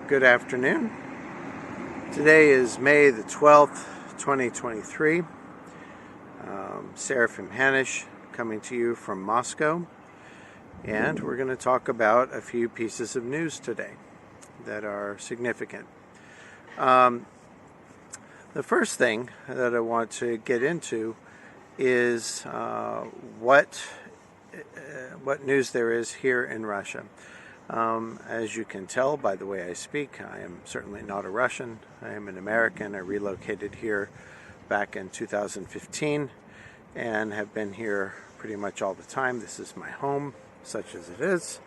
Good afternoon. Today is May the 12th, 2023. Seraphim Hanish coming to you from Moscow. And we're going to talk about a few pieces of news today that are significant. The first thing that I want to get into is what news there is here in Russia. As you can tell by the way I speak, I am certainly not a Russian. I am an American. I relocated here back in 2015 and have been here pretty much all the time. This is my home, such as it is.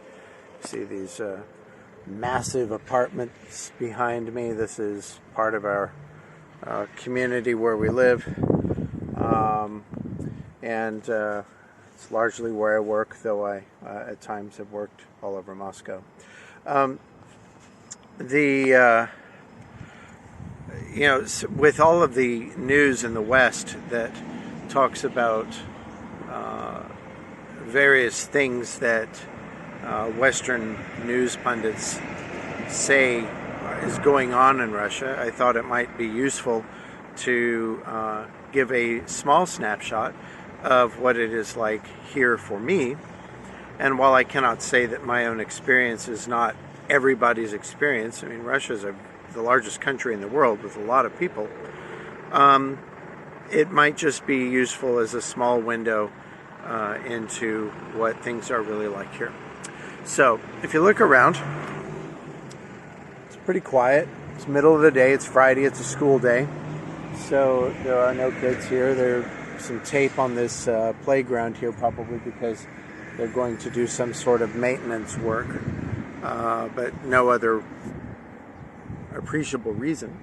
See these massive apartments behind me. This is part of our community where we live. It's largely where I work, though I at times have worked all over Moscow. With all of the news in the West that talks about various things that Western news pundits say is going on in Russia, I thought it might be useful to give a small snapshot of what it is like here for me. And while I cannot say that my own experience is not everybody's experience, I mean, Russia is the largest country in the world with a lot of people, it might just be useful as a small window into what things are really like here. So, if you look around, it's pretty quiet. It's middle of the day, it's Friday, it's a school day. So there are no kids here. There's some tape on this playground here, probably because they're going to do some sort of maintenance work, but no other appreciable reason.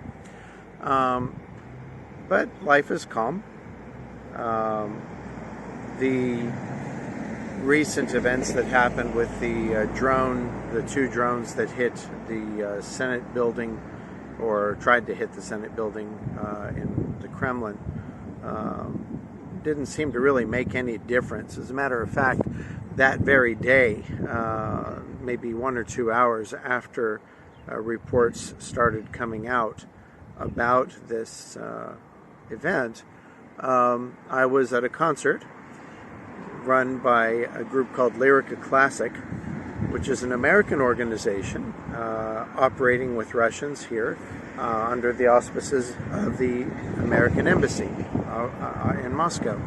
But life is calm. The recent events that happened with the two drones that hit the Senate building, or tried to hit the Senate building in the Kremlin, didn't seem to really make any difference. As a matter of fact, that very day, maybe 1 or 2 hours after reports started coming out about this event, I was at a concert run by a group called WWII Classic, which is an American organization operating with Russians here under the auspices of the American Embassy in Moscow.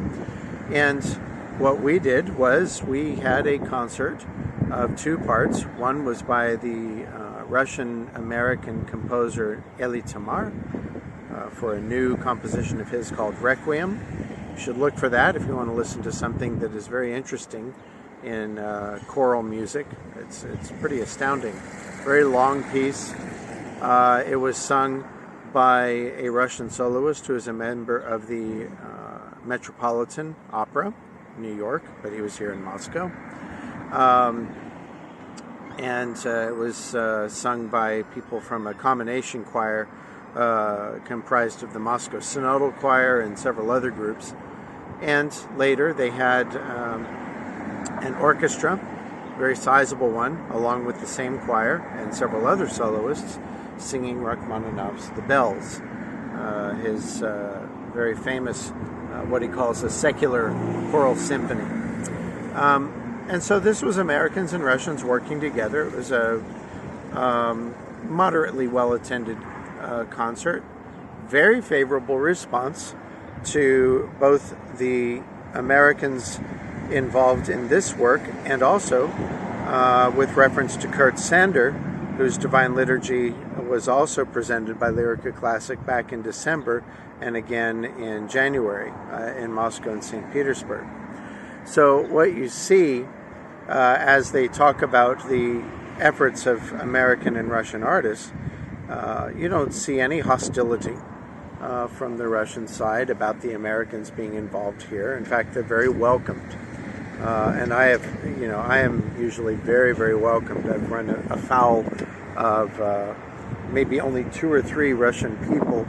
And what we did was we had a concert of two parts. One was by the Russian-American composer Eli Tamar for a new composition of his called Requiem. You should look for that if you want to listen to something that is very interesting in choral music. It's pretty astounding. Very long piece. It was sung by a Russian soloist who is a member of the Metropolitan Opera, New York, but he was here in Moscow. It was sung by people from a combination choir comprised of the Moscow Synodal Choir and several other groups. And later they had an orchestra, very sizable one, along with the same choir and several other soloists singing Rachmaninoff's The Bells, his very famous, what he calls a secular choral symphony. And so this was Americans and Russians working together. It was a moderately well-attended concert. Very favorable response to both the Americans involved in this work and also with reference to Kurt Sander, whose Divine Liturgy was also presented by WWII Classic back in December and again in January in Moscow and St. Petersburg. So what you see as they talk about the efforts of American and Russian artists, you don't see any hostility from the Russian side about the Americans being involved here. In fact, they're very welcomed. And I am usually very, very welcomed. I've run afoul of maybe only 2 or 3 Russian people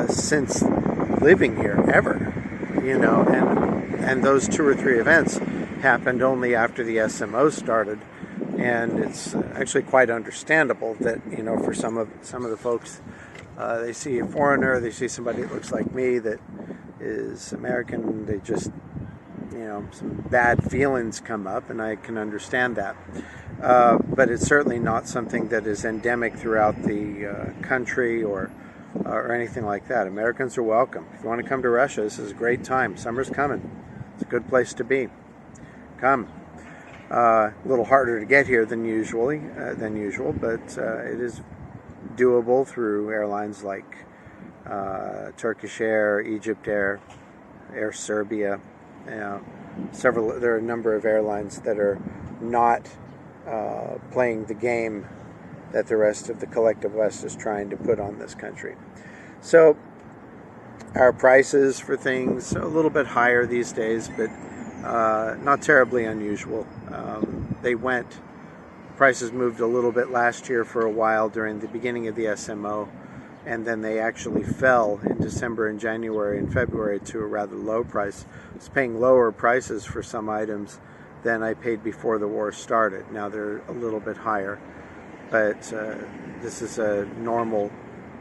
since living here, ever. And those 2 or 3 events happened only after the SMO started, and it's actually quite understandable that, you know, for some of the folks, they see a foreigner, they see somebody that looks like me that is American, they just, you know, some bad feelings come up, and I can understand that. But it's certainly not something that is endemic throughout the country or anything like that. Americans are welcome. If you want to come to Russia, this is a great time. Summer's coming. It's a good place to be. Come. A little harder to get here than usual, but it is doable through airlines like Turkish Air, Egypt Air, Air Serbia. There are a number of airlines that are not playing the game that the rest of the collective West is trying to put on this country. So our prices for things are a little bit higher these days, but not terribly unusual. Prices moved a little bit last year for a while during the beginning of the SMO, and then they actually fell in December and January and February to a rather low price. I was paying lower prices for some items than I paid before the war started. Now they're a little bit higher, but this is a normal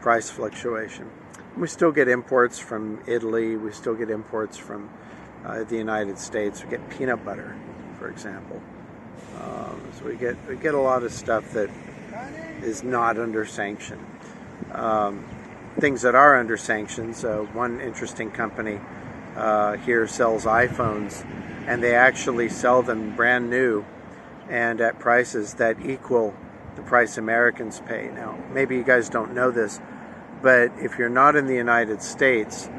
price fluctuation. We still get imports from Italy. We still get imports from the United States. We get peanut butter, for example. So we get a lot of stuff that is not under sanction. Things that are under sanctions. One interesting company here sells iPhones, and they actually sell them brand new and at prices that equal the price Americans pay. Now, maybe you guys don't know this, but if you're not in the United States,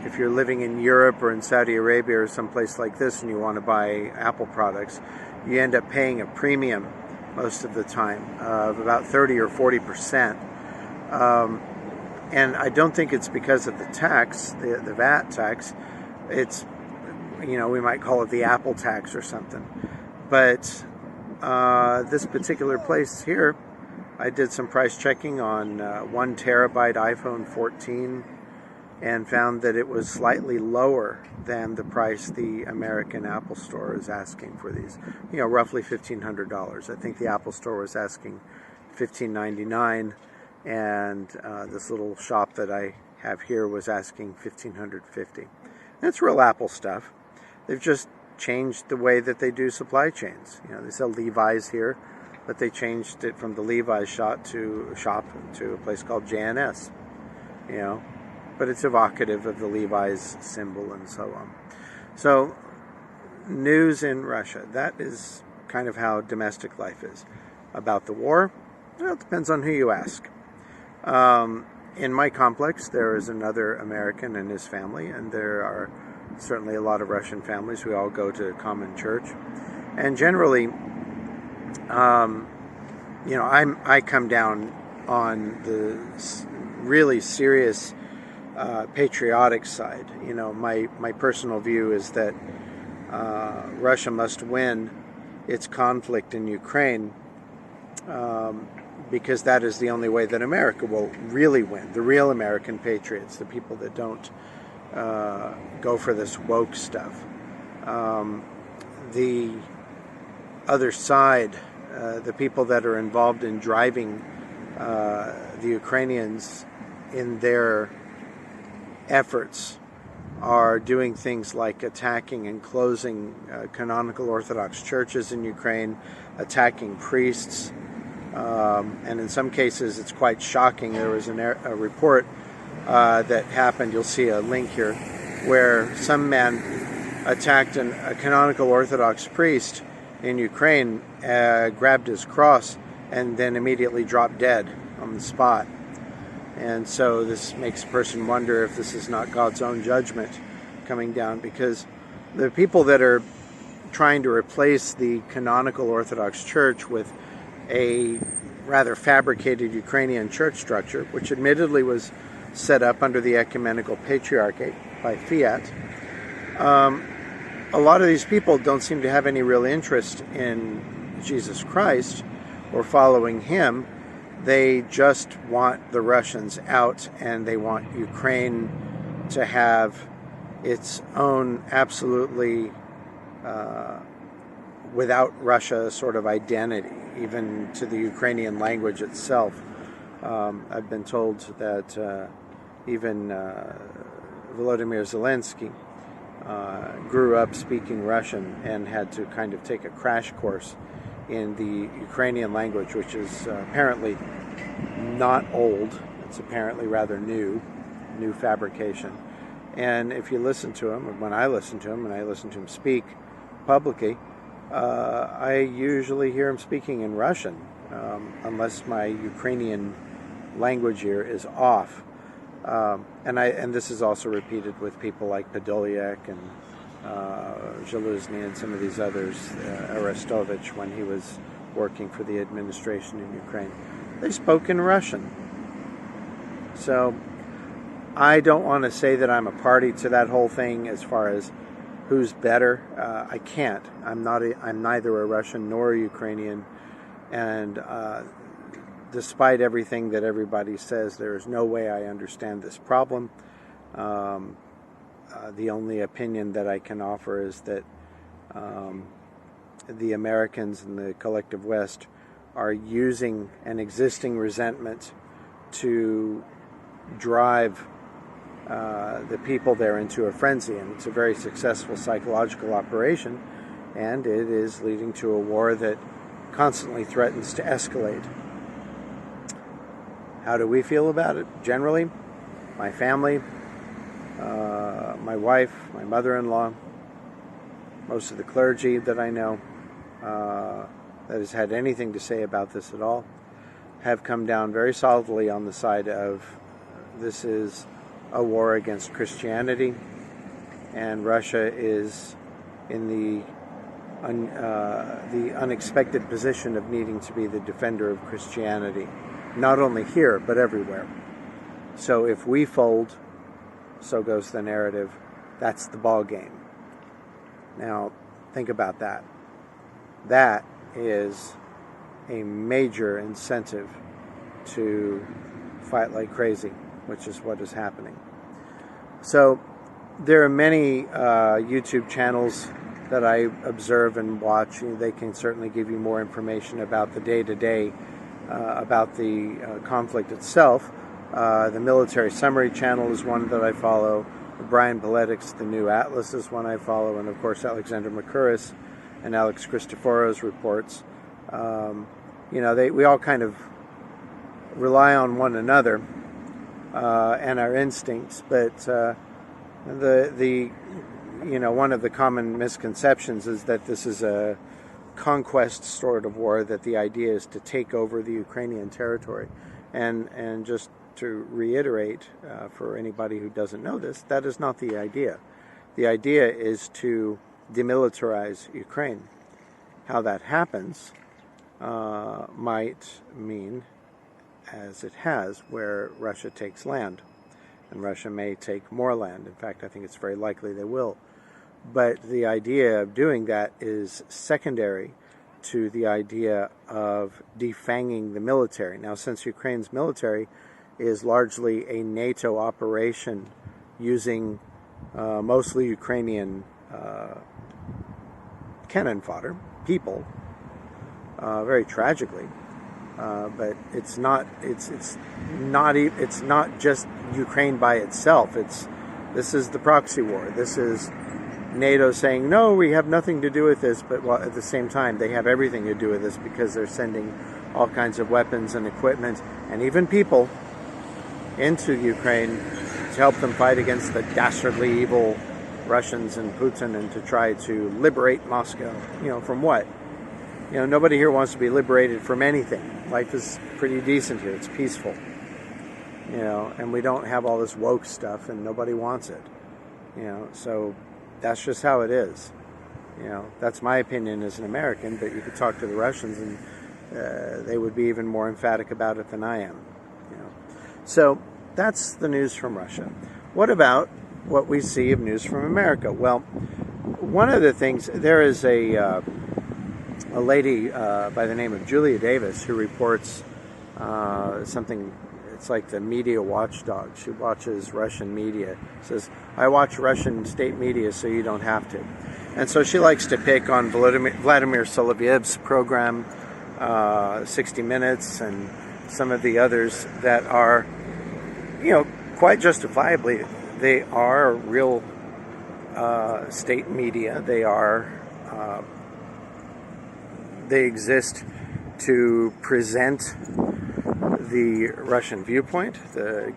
if you're living in Europe or in Saudi Arabia or someplace like this and you want to buy Apple products, you end up paying a premium most of the time of about 30 or 40%. And I don't think it's because of the tax, the VAT tax. It's, you know, we might call it the Apple tax or something. But this particular place here, I did some price checking on 1 terabyte iPhone 14 and found that it was slightly lower than the price the American Apple Store is asking for these. You know, roughly $1,500. I think the Apple Store was asking $1,599, and this little shop that I have here was asking $1,550. That's real Apple stuff. They've just changed the way that they do supply chains. You know, they sell Levi's here, but they changed it from the Levi's shop to a place called J&S. You know, but it's evocative of the Levi's symbol and so on. So, news in Russia. That is kind of how domestic life is. About the war, well, it depends on who you ask. In my complex, there is another American and his family, and there are certainly a lot of Russian families. We all go to common church. And generally, you know, I come down on the really serious patriotic side. You know, my personal view is that Russia must win its conflict in Ukraine because that is the only way that America will really win. The real American patriots, the people that don't go for this woke stuff. The other side, the people that are involved in driving the Ukrainians in their efforts are doing things like attacking and closing canonical Orthodox churches in Ukraine, attacking priests, and in some cases it's quite shocking. There was a report that happened, you'll see a link here, where some man attacked a canonical Orthodox priest in Ukraine, grabbed his cross, and then immediately dropped dead on the spot. And so this makes a person wonder if this is not God's own judgment coming down, because the people that are trying to replace the canonical Orthodox Church with a rather fabricated Ukrainian church structure, which admittedly was set up under the ecumenical patriarchate by Fiat, a lot of these people don't seem to have any real interest in Jesus Christ or following him. They just want the Russians out, and they want Ukraine to have its own absolutely without Russia sort of identity, even to the Ukrainian language itself. I've been told that even Volodymyr Zelensky grew up speaking Russian and had to kind of take a crash course in the Ukrainian language, which is apparently not old. It's apparently rather new fabrication. And if you listen to him, when I listen to him, and I listen to him speak publicly, I usually hear him speaking in Russian, unless my Ukrainian language here is off. And this is also repeated with people like Podolyak and Zaluzny and some of these others, Arestovich, when he was working for the administration in Ukraine. They spoke in Russian. So I don't want to say that I'm a party to that whole thing as far as who's better. I can't. I'm neither a Russian nor a Ukrainian, and despite everything that everybody says, there is no way I understand this problem. The only opinion that I can offer is that the Americans and the collective West are using an existing resentment to drive the people there into a frenzy, and it's a very successful psychological operation, and it is leading to a war that constantly threatens to escalate. How do we feel about it? Generally, my family, my wife, my mother-in-law, most of the clergy that I know that has had anything to say about this at all, have come down very solidly on the side of this is a war against Christianity, and Russia is in the unexpected position of needing to be the defender of Christianity, not only here but everywhere. So if we fold, so goes the narrative. That's the ball game. Now think about that. That is a major incentive to fight like crazy, which is what is happening. So there are many YouTube channels that I observe and watch. They can certainly give you more information about the day-to-day, about the conflict itself. The Military Summary channel is one that I follow. Brian Paletyk's The New Atlas is one I follow, and of course Alexander Mercouris and Alex Christophoros reports. We all kind of rely on one another and our instincts, but one of the common misconceptions is that this is a conquest sort of war, that the idea is to take over the Ukrainian territory. And just to reiterate, for anybody who doesn't know this, that is not the idea. The idea is to demilitarize Ukraine. How that happens might mean, as it has, where Russia takes land. And Russia may take more land. In fact, I think it's very likely they will. But the idea of doing that is secondary to the idea of defanging the military. Now, since Ukraine's military is largely a NATO operation using mostly Ukrainian cannon fodder, people, very tragically, but it's not just Ukraine by itself. This is the proxy war. This is NATO saying, no, we have nothing to do with this, but at the same time, they have everything to do with this because they're sending all kinds of weapons and equipment and even people into Ukraine to help them fight against the dastardly evil Russians and Putin, and to try to liberate Moscow. From what? Nobody here wants to be liberated from anything. Life is pretty decent here. It's peaceful. And we don't have all this woke stuff, and nobody wants it. So that's just how it is. That's my opinion as an American, but you could talk to the Russians and they would be even more emphatic about it than I am. So that's the news from Russia. What about what we see of news from America? Well, one of the things, there is a lady by the name of Julia Davis who reports something It's like the media watchdog. She watches Russian media. Says, I watch Russian state media so you don't have to. And so she likes to pick on Vladimir Solovyev's program, 60 Minutes, and some of the others that are, quite justifiably, they are real state media. They exist to present the Russian viewpoint, the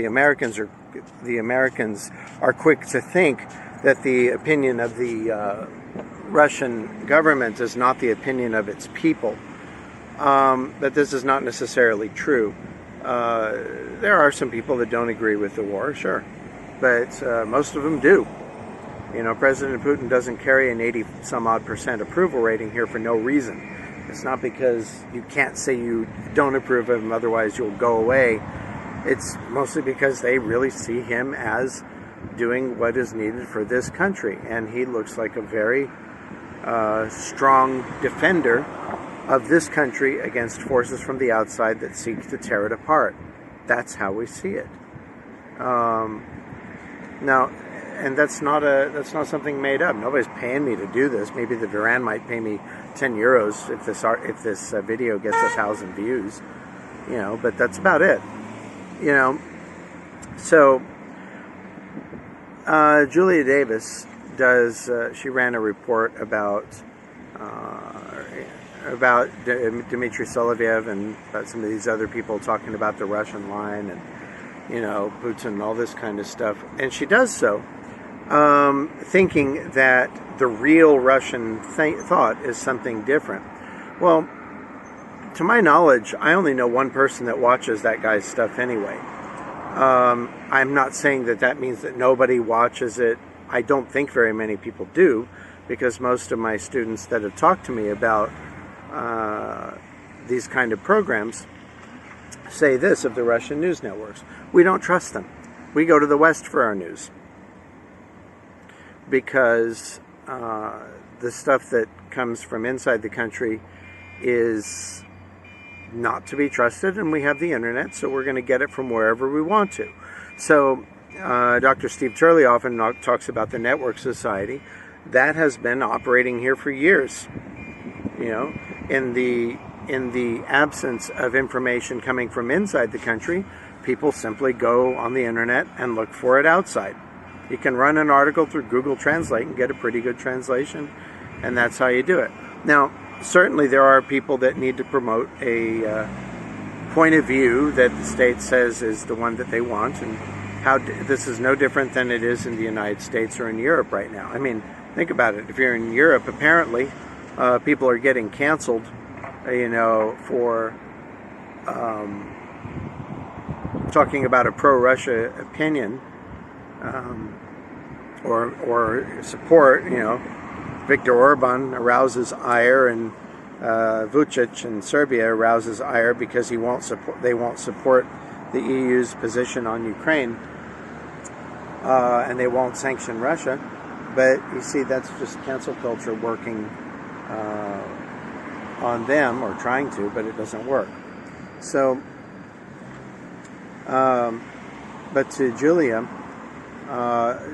Americans are quick to think that the opinion of the Russian government is not the opinion of its people. But this is not necessarily true. There are some people that don't agree with the war, sure, but most of them do. President Putin doesn't carry an 80-some-odd% approval rating here for no reason. It's not because you can't say you don't approve of him, otherwise you'll go away. It's mostly because they really see him as doing what is needed for this country. And he looks like a very strong defender of this country against forces from the outside that seek to tear it apart. That's how we see it. Now, and that's not something made up. Nobody's paying me to do this. Maybe the Duran might pay me 10 euros if this video gets 1,000 views, but that's about it. So Julia Davis she ran a report about Dmitry Solovyev and about some of these other people talking about the Russian line and Putin and all this kind of stuff, and she does so thinking that the real Russian thought is something different. Well, to my knowledge, I only know one person that watches that guy's stuff anyway. I'm not saying that means that nobody watches it. I don't think very many people do, because most of my students that have talked to me about these kind of programs say this of the Russian news networks: we don't trust them. We go to the West for our news, because the stuff that comes from inside the country is not to be trusted, and we have the internet, so we're going to get it from wherever we want to. So Dr. Steve Turley often talks about the network society. That has been operating here for years. In the absence of information coming from inside the country, people simply go on the internet and look for it outside. You can run an article through Google Translate and get a pretty good translation, and that's how you do it. Now, certainly there are people that need to promote a point of view that the state says is the one that they want, and this is no different than it is in the United States or in Europe right now. I mean, think about it. If you're in Europe, apparently people are getting canceled, for talking about a pro-Russia opinion or support. Viktor Orban arouses ire, and Vučić in Serbia arouses ire because they won't support the EU's position on Ukraine, and they won't sanction Russia. But you see, that's just cancel culture working on them, or trying to, but it doesn't work. So, but to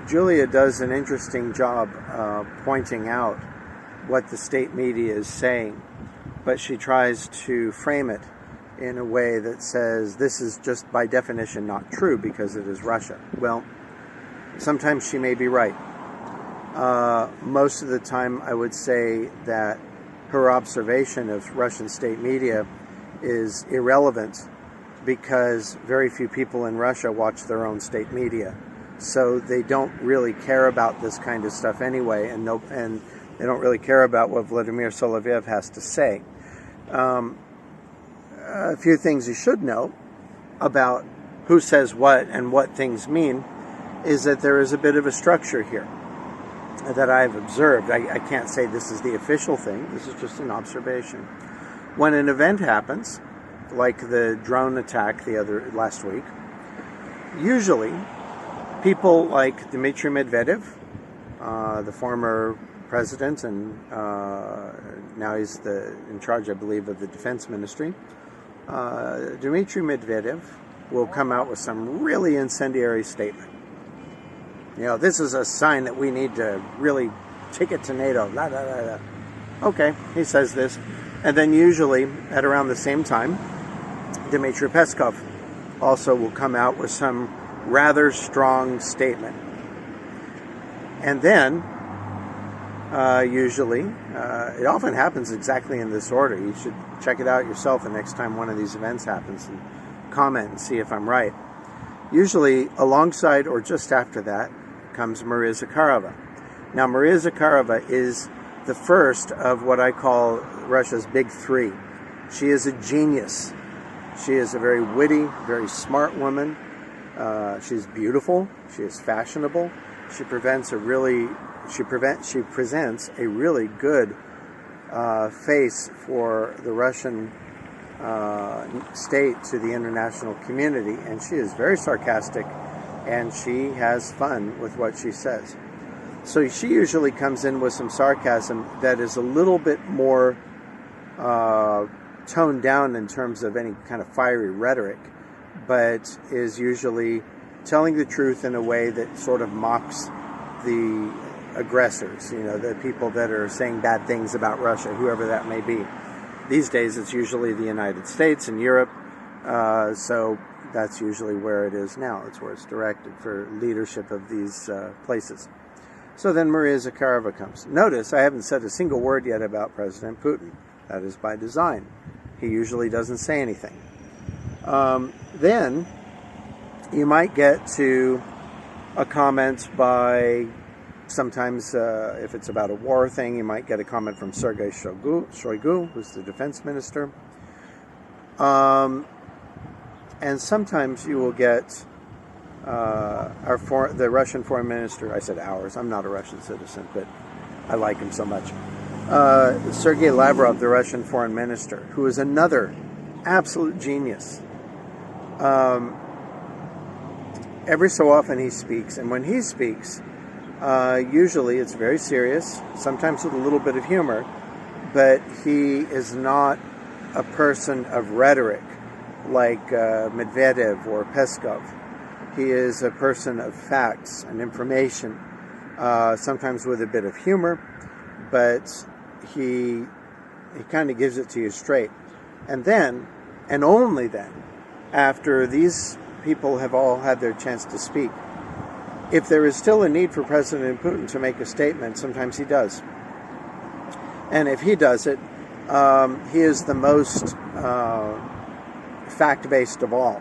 Julia does an interesting job pointing out what the state media is saying, but she tries to frame it in a way that says this is just by definition not true because it is Russia. Well, sometimes she may be right. Most of the time I would say that her observation of Russian state media is irrelevant, because very few people in Russia watch their own state media. So they don't really care about this kind of stuff anyway, and they don't really care about what Vladimir Solovyev has to say. A few things you should know about who says what and what things mean is that there is a bit of a structure here that I've observed. I can't say this is the official thing. This is just an observation. When an event happens, like the drone attack last week, usually people like Dmitry Medvedev, the former president, and now he's in charge, I believe, of the defense ministry, Dmitry Medvedev will come out with some really incendiary statement. You know, this is a sign that we need to really take it to NATO. La, la, la, la. Okay, he says this. And then usually at around the same time, Dmitry Peskov also will come out with some rather strong statement. And then, usually, it often happens exactly in this order. You should check it out yourself the next time one of these events happens and comment and see if I'm right. Usually, alongside or just after that, comes Maria Zakharova. Now, Maria Zakharova is the first of what I call Russia's big three. She is a genius. She is a very witty, very smart woman. She's beautiful. She is fashionable. She presents a really good face for the Russian state to the international community, and she is very sarcastic, and she has fun with what she says. So she usually comes in with some sarcasm that is a little bit more toned down in terms of any kind of fiery rhetoric, but is usually telling the truth in a way that sort of mocks the aggressors, you know, the people that are saying bad things about Russia, whoever that may be. These days it's usually the United States and Europe, so that's usually where it is now. It's where it's directed for leadership of these places. So then Maria Zakharova comes. Notice I haven't said a single word yet about President Putin. That is by design. He usually doesn't say anything. Then you might get to a comment by, sometimes if it's about a war thing, you might get a comment from Sergei Shoigu, who's the defense minister. And sometimes you will get the Russian foreign minister. I said ours. I'm not a Russian citizen, but I like him so much. Sergei Lavrov, the Russian foreign minister, who is another absolute genius. Every so often he speaks, and when he speaks, usually it's very serious, sometimes with a little bit of humor, but he is not a person of rhetoric like Medvedev or Peskov. He is a person of facts and information, sometimes with a bit of humor, but he kind of gives it to you straight. And then, and only then, after these people have all had their chance to speak, if there is still a need for President Putin to make a statement, sometimes he does. And if he does it, he is the most fact-based of all.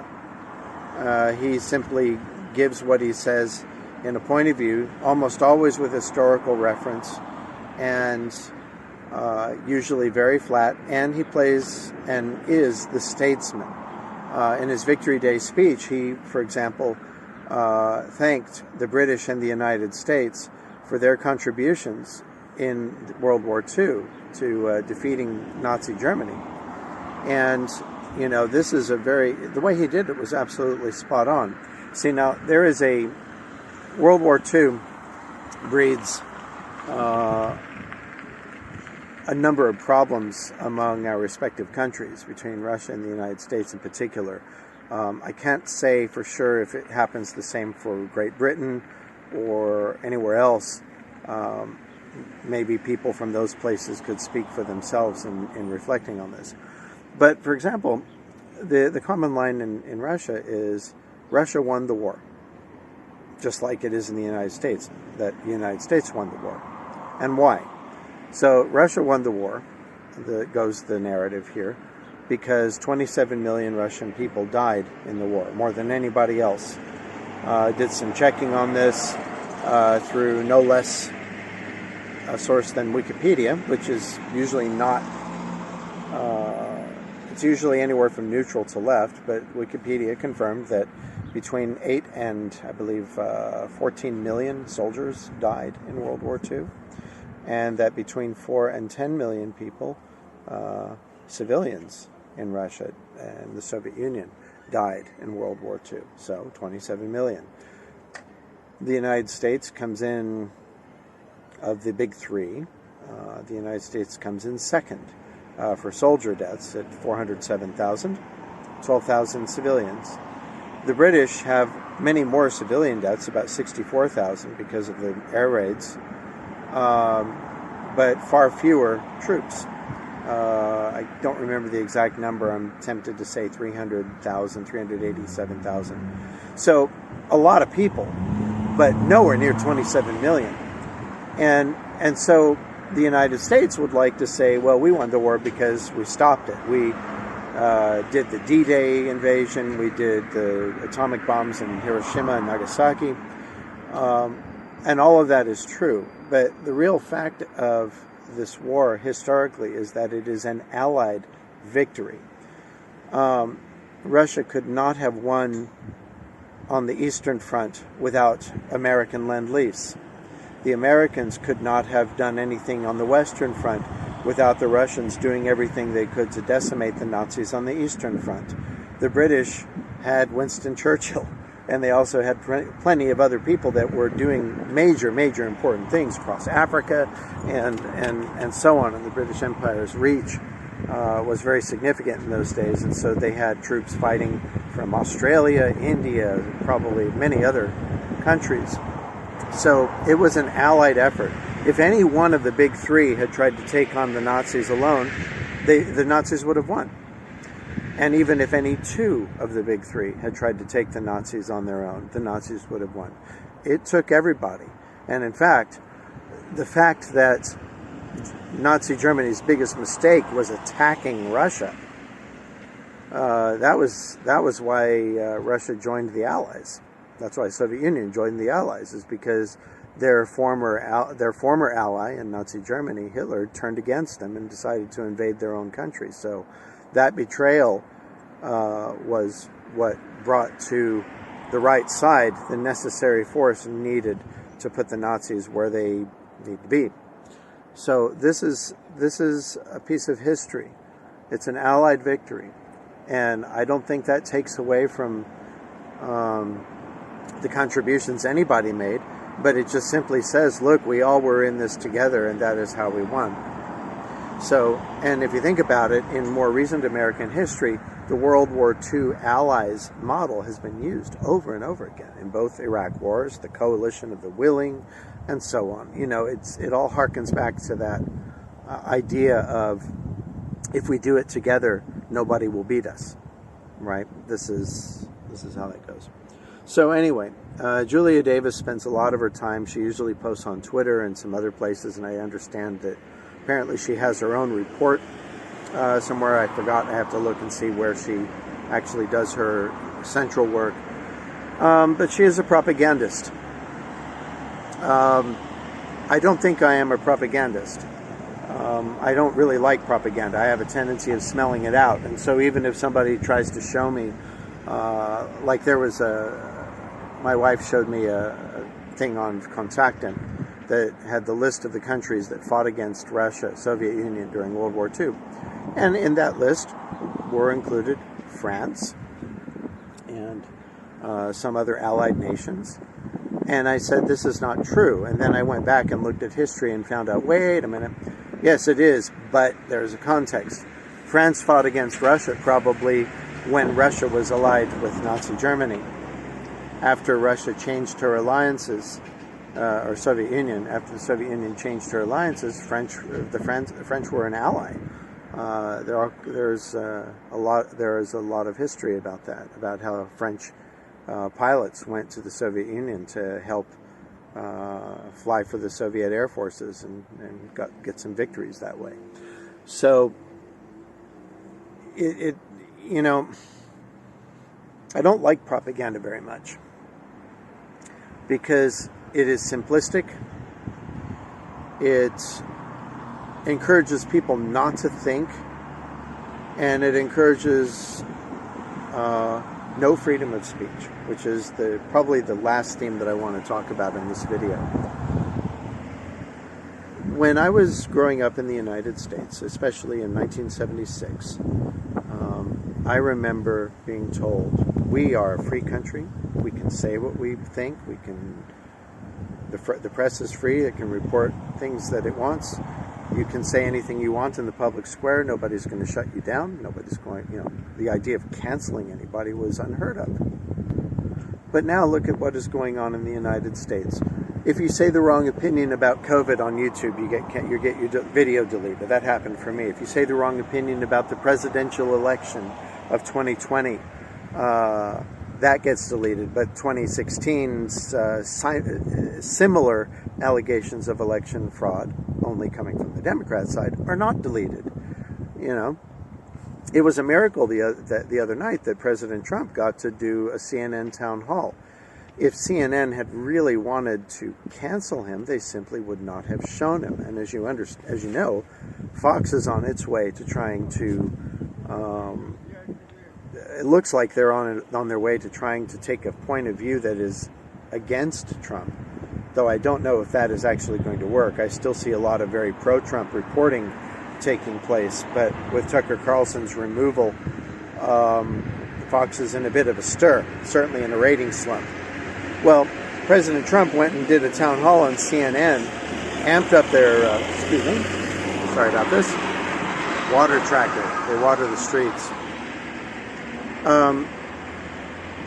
He simply gives what he says in a point of view, almost always with historical reference, and usually very flat, and he plays and is the statesman. In his Victory Day speech, he, for example, thanked the British and the United States for their contributions in World War II to defeating Nazi Germany. And, you know, this is the way he did it was absolutely spot on. See, now, there is World War II breeds a number of problems among our respective countries, between Russia and the United States in particular. I can't say for sure if it happens the same for Great Britain or anywhere else. Maybe people from those places could speak for themselves in reflecting on this. But, for example, the common line in Russia is Russia won the war, just like it is in the United States, that the United States won the war. And why? So Russia won the war, goes the narrative here, because 27 million Russian people died in the war, more than anybody else. Did some checking on this through no less a source than Wikipedia, which is usually not, it's usually anywhere from neutral to left, but Wikipedia confirmed that between 8 and, I believe, 14 million soldiers died in World War II. And that between 4 and 10 million people, civilians in Russia and the Soviet Union, died in World War II. So 27 million. The United States comes in, of the big three, the United States comes in second for soldier deaths at 407,000, 12,000 civilians. The British have many more civilian deaths, about 64,000 because of the air raids, but far fewer troops. I don't remember the exact number. I'm tempted to say 300,000, 387,000. So a lot of people, but nowhere near 27 million. And so the United States would like to say, well, we won the war because we stopped it. We did the D-Day invasion. We did the atomic bombs in Hiroshima and Nagasaki. And all of that is true. But the real fact of this war historically is that it is an Allied victory. Russia could not have won on the Eastern Front without American Lend-Lease. The Americans could not have done anything on the Western Front without the Russians doing everything they could to decimate the Nazis on the Eastern Front. The British had Winston Churchill, and they also had plenty of other people that were doing major important things across Africa and so on. And the British Empire's reach was very significant in those days, and so they had troops fighting from Australia, India, probably many other countries. So it was an Allied effort. If any one of the big three had tried to take on the Nazis alone, the Nazis would have won. And even if any two of the big three had tried to take the Nazis on their own, the Nazis would have won. It took everybody. And in fact, the fact that Nazi Germany's biggest mistake was attacking Russia, that was why Russia joined the Allies. That's why the Soviet Union joined the Allies, is because their former ally in Nazi Germany, Hitler, turned against them and decided to invade their own country. So that betrayal was what brought to the right side the necessary force needed to put the Nazis where they need to be. So this is a piece of history. It's an Allied victory, and I don't think that takes away from the contributions anybody made, but it just simply says, look, we all were in this together, and that is how we won. So, and if you think about it, in more recent American history, the World War II Allies model has been used over and over again in both Iraq wars, the coalition of the willing, and so on. You know, it all harkens back to that idea of, if we do it together, nobody will beat us, right? This is how that goes. So anyway, Julia Davis spends a lot of her time. She usually posts on Twitter and some other places, and I understand that apparently she has her own report somewhere. I forgot. I have to look and see where she actually does her central work. But she is a propagandist. I don't think I am a propagandist. I don't really like propaganda. I have a tendency of smelling it out. And so even if somebody tries to show me, like there was my wife showed me a thing on Kontakten that had the list of the countries that fought against Russia, Soviet Union during World War II. And in that list were included France and some other allied nations. And I said, this is not true. And then I went back and looked at history and found out, wait a minute, yes, it is, but there's a context. France fought against Russia probably when Russia was allied with Nazi Germany. After Russia changed her alliances, or Soviet Union, after the Soviet Union changed her alliances, the French were an ally. There is a lot of history about that, about how French pilots went to the Soviet Union to help fly for the Soviet Air Forces and get some victories that way. So you know, I don't like propaganda very much because it is simplistic. It encourages people not to think, and it encourages no freedom of speech, which is probably the last theme that I want to talk about in this video. When I was growing up in the United States, especially in 1976, I remember being told, we are a free country, we can say what we think, the press is free, it can report things that it wants, You can say anything you want in the public square. Nobody's going to shut you down. Nobody's going, the idea of canceling anybody was unheard of. But now look at what is going on in the United States. If you say the wrong opinion about COVID on YouTube, you get your video deleted. That happened for me. If you say the wrong opinion about the presidential election of 2020, that gets deleted. But 2016's similar allegations of election fraud, only coming from the Democrat side, are not deleted. It was a miracle the other night that President Trump got to do a CNN town hall. If CNN had really wanted to cancel him, they simply would not have shown him. And as you know, Fox is on its way to trying to. It looks like they're on their way to trying to take a point of view that is against Trump. Though I don't know if that is actually going to work. I still see a lot of very pro-Trump reporting taking place, but with Tucker Carlson's removal, Fox is in a bit of a stir, certainly in a ratings slump. Well, President Trump went and did a town hall on CNN, amped up their, sorry about this, water tracker. They water the streets.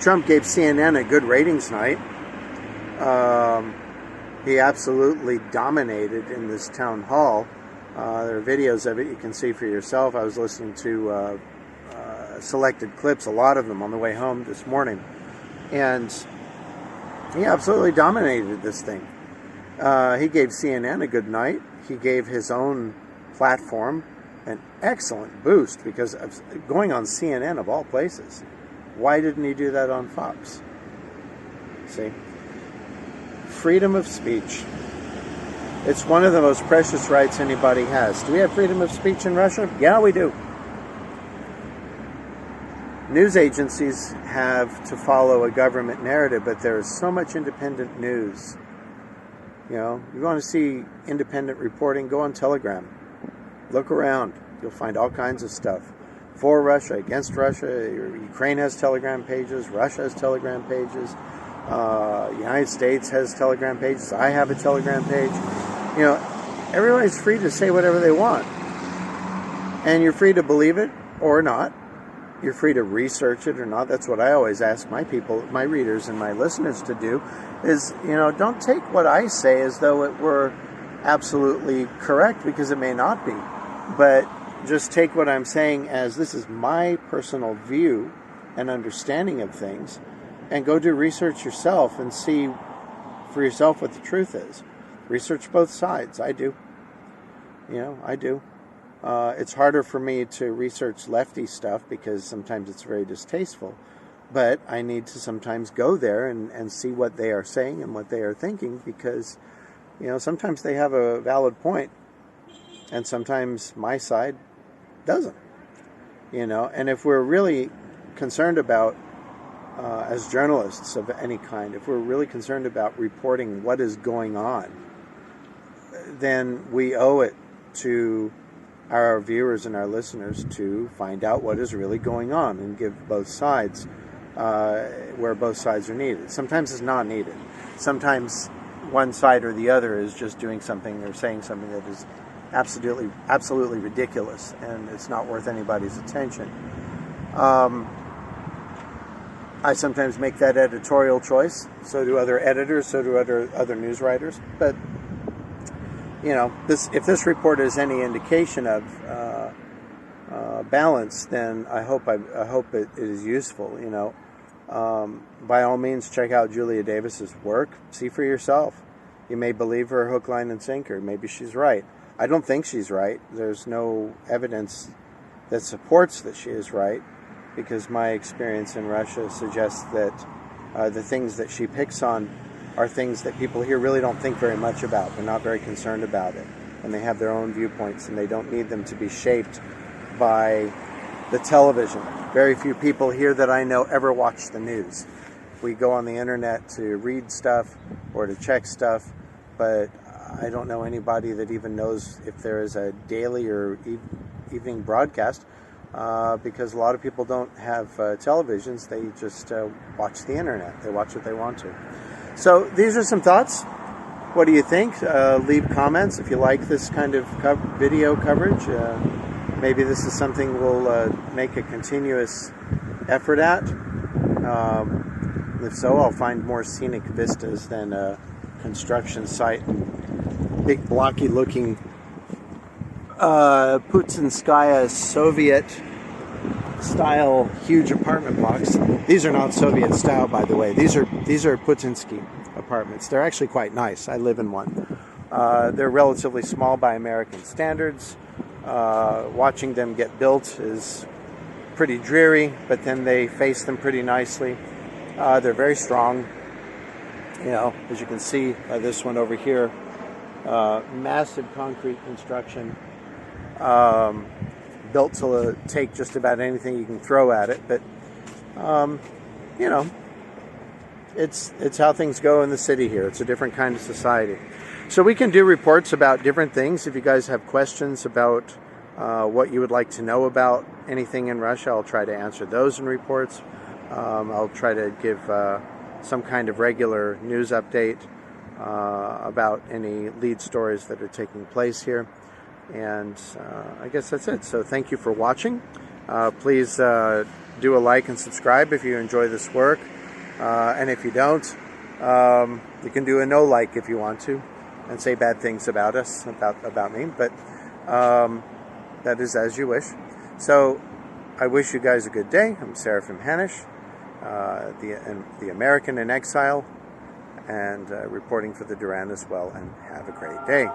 Trump gave CNN a good ratings night. He absolutely dominated in this town hall. There are videos of it you can see for yourself. I was listening to selected clips, a lot of them, on the way home this morning. And he absolutely dominated this thing. He gave CNN a good night. He gave his own platform an excellent boost because of going on CNN of all places. Why didn't he do that on Fox? See? Freedom of speech. It's one of the most precious rights anybody has. Do we have freedom of speech in Russia? Yeah, we do. News agencies have to follow a government narrative, but there is so much independent news. You want to see independent reporting, go on Telegram. Look around. You'll find all kinds of stuff. For Russia, against Russia. Ukraine has Telegram pages. Russia has Telegram pages. The United States has Telegram pages. I have a Telegram page. Everybody's free to say whatever they want. And you're free to believe it or not. You're free to research it or not. That's what I always ask my people, my readers and my listeners to do is, don't take what I say as though it were absolutely correct, because it may not be. But just take what I'm saying as this is my personal view and understanding of things, and go do research yourself and see for yourself what the truth is. Research both sides. I do. I do. It's harder for me to research lefty stuff because sometimes it's very distasteful. But I need to sometimes go there and see what they are saying and what they are thinking, because, sometimes they have a valid point and sometimes my side doesn't. And if we're really concerned about, as journalists of any kind, if we're really concerned about reporting what is going on, then we owe it to our viewers and our listeners to find out what is really going on and give both sides where both sides are needed. Sometimes it's not needed. Sometimes one side or the other is just doing something or saying something that is absolutely ridiculous, and it's not worth anybody's attention. I sometimes make that editorial choice. So do other editors. So do other news writers. But if this report is any indication of balance, then I hope it is useful. By all means, check out Julia Davis's work. See for yourself. You may believe her hook, line, and sinker. Maybe she's right. I don't think she's right. There's no evidence that supports that she is right, because my experience in Russia suggests that the things that she picks on are things that people here really don't think very much about. They're not very concerned about it. And they have their own viewpoints, and they don't need them to be shaped by the television. Very few people here that I know ever watch the news. We go on the internet to read stuff or to check stuff, but I don't know anybody that even knows if there is a daily or evening broadcast, because a lot of people don't have televisions. They just watch the internet. They watch what they want to. So these are some thoughts. What do you think? Leave comments if you like this kind of video coverage. Maybe this is something we'll make a continuous effort at. If so, I'll find more scenic vistas than a construction site. Big blocky looking Putinskaya Soviet style huge apartment blocks. These are not Soviet style, by the way. These are Putinsky apartments. They're actually quite nice. I live in one. They're relatively small by American standards. Watching them get built is pretty dreary, but then they face them pretty nicely. They're very strong. You know, as you can see by this one over here, massive concrete construction, built to take just about anything you can throw at it. But you know, it's how things go in the city here. It's a different kind of society. So we can do reports about different things. If you guys have questions about what you would like to know about anything in Russia, I'll try to answer those in reports. I'll try to give some kind of regular news update about any lead stories that are taking place here. And I guess that's it. So thank you for watching. Please do a like and subscribe if you enjoy this work. And if you don't, you can do a no like if you want to and say bad things about us, about me. But that is as you wish. So I wish you guys a good day. I'm Seraphim Hanish, the American in exile, and reporting for the Duran as well. And have a great day.